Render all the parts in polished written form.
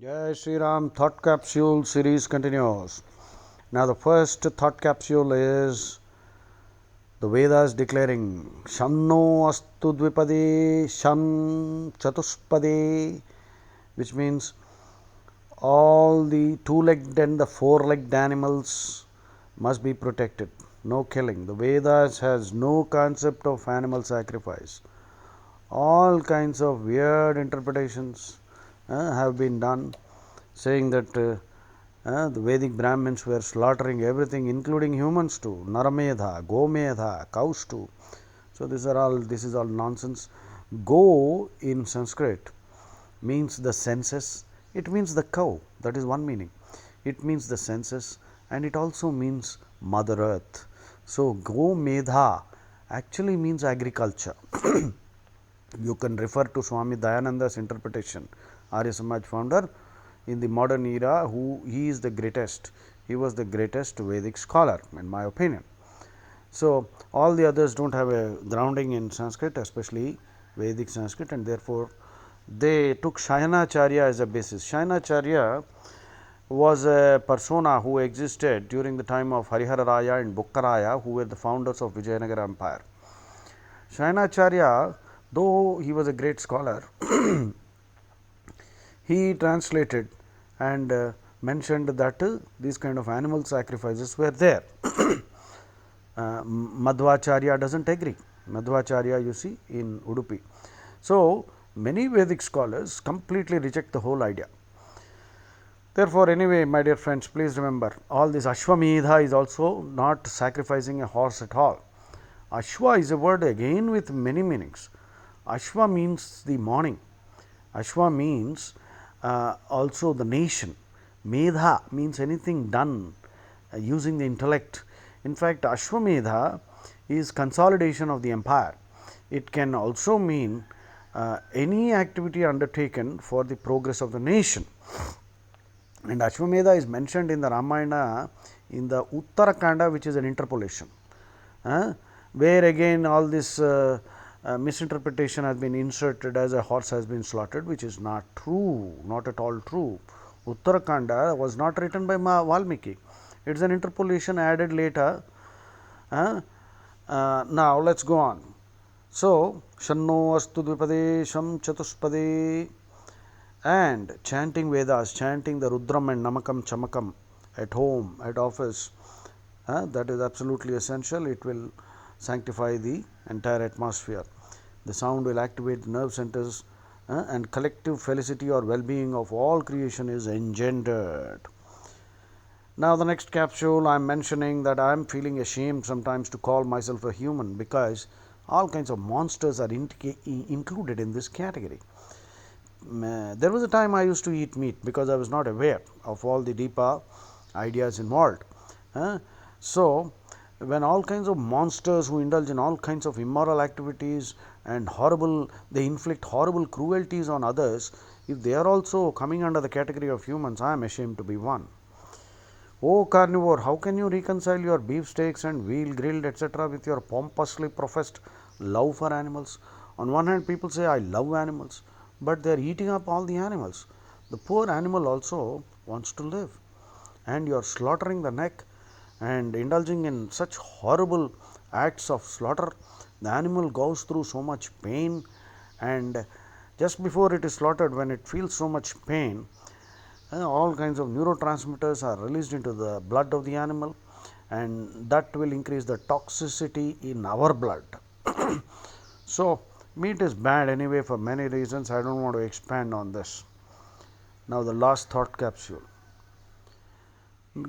Jai Shri Ram. Thought capsule series continues. Now the first thought capsule is the Vedas declaring Shanno astu dvipade Shan chatuspade, which means all the two-legged and the four-legged animals must be protected. No killing. The Vedas has no concept of animal sacrifice. All kinds of weird interpretations have been done, saying that the Vedic Brahmins were slaughtering everything, including humans too, Naramedha, Gomedha, cows too. So this is all nonsense. Go in Sanskrit means the senses. It means the cow. That is one meaning. It means the senses, and it also means Mother Earth. So Gomedha actually means agriculture. You can refer to Swami Dayananda's interpretation, Arya Samaj founder in the modern era, who he is the greatest. He was the greatest Vedic scholar, in my opinion. So all the others don't have a grounding in Sanskrit, especially Vedic Sanskrit, and therefore they took Shayanacharya as a basis. Shayanacharya was a persona who existed during the time of Harihara Raya and Bukkaraya, who were the founders of Vijayanagara Empire. Shayanacharya, though he was a great scholar, he translated and mentioned that these kind of animal sacrifices were there. Madhvacharya doesn't agree. Madhvacharya, you see, in Udupi. So many Vedic scholars completely reject the whole idea. Therefore, anyway, my dear friends, please remember, all this Ashwamedha is also not sacrificing a horse at all. Ashwa is a word again with many meanings. Ashwa means the morning. Ashwa means also the nation. Medha means anything done using the intellect. In fact, Ashwamedha is consolidation of the empire. It can also mean any activity undertaken for the progress of the nation. And Ashwamedha is mentioned in the Ramayana in the Uttarakanda, which is an interpolation, where again all this misinterpretation has been inserted as a horse has been slaughtered, which is not true, not at all true. Uttarakanda was not written by Valmiki. It is an interpolation added later. Now let us go on. So, Shanno astu dvipade Sham chatuspade, and chanting Vedas, chanting the Rudram and Namakam Chamakam at home, at office, that is absolutely essential. It will sanctify the entire atmosphere. The sound will activate the nerve centers, and collective felicity or well-being of all creation is engendered. Now the next capsule, I am mentioning that I am feeling ashamed sometimes to call myself a human, because all kinds of monsters are included in this category. There was a time I used to eat meat because I was not aware of all the deeper ideas involved. So when all kinds of monsters who indulge in all kinds of immoral activities and they inflict horrible cruelties on others, if they are also coming under the category of humans, I am ashamed to be one. Oh carnivore, how can you reconcile your beefsteaks and veal grilled etc. with your pompously professed love for animals? On one hand, people say, I love animals, but they are eating up all the animals. The poor animal also wants to live, and you are slaughtering the neck and indulging in such horrible acts of slaughter. The animal goes through so much pain, and just before it is slaughtered, when it feels so much pain, all kinds of neurotransmitters are released into the blood of the animal, and that will increase the toxicity in our blood. So meat is bad anyway for many reasons. I don't want to expand on this. Now the last thought capsule.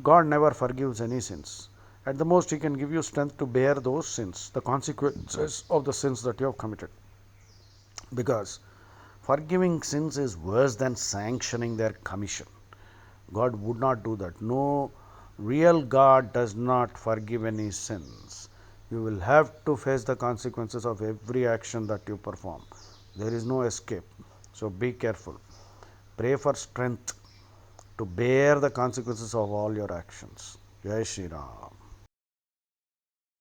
God never forgives any sins. At the most, He can give you strength to bear those sins, the consequences of the sins that you have committed. Because forgiving sins is worse than sanctioning their commission. God would not do that. No, real God does not forgive any sins. You will have to face the consequences of every action that you perform. There is no escape. So be careful. Pray for strength to bear the consequences of all your actions. Jai Shri Ram.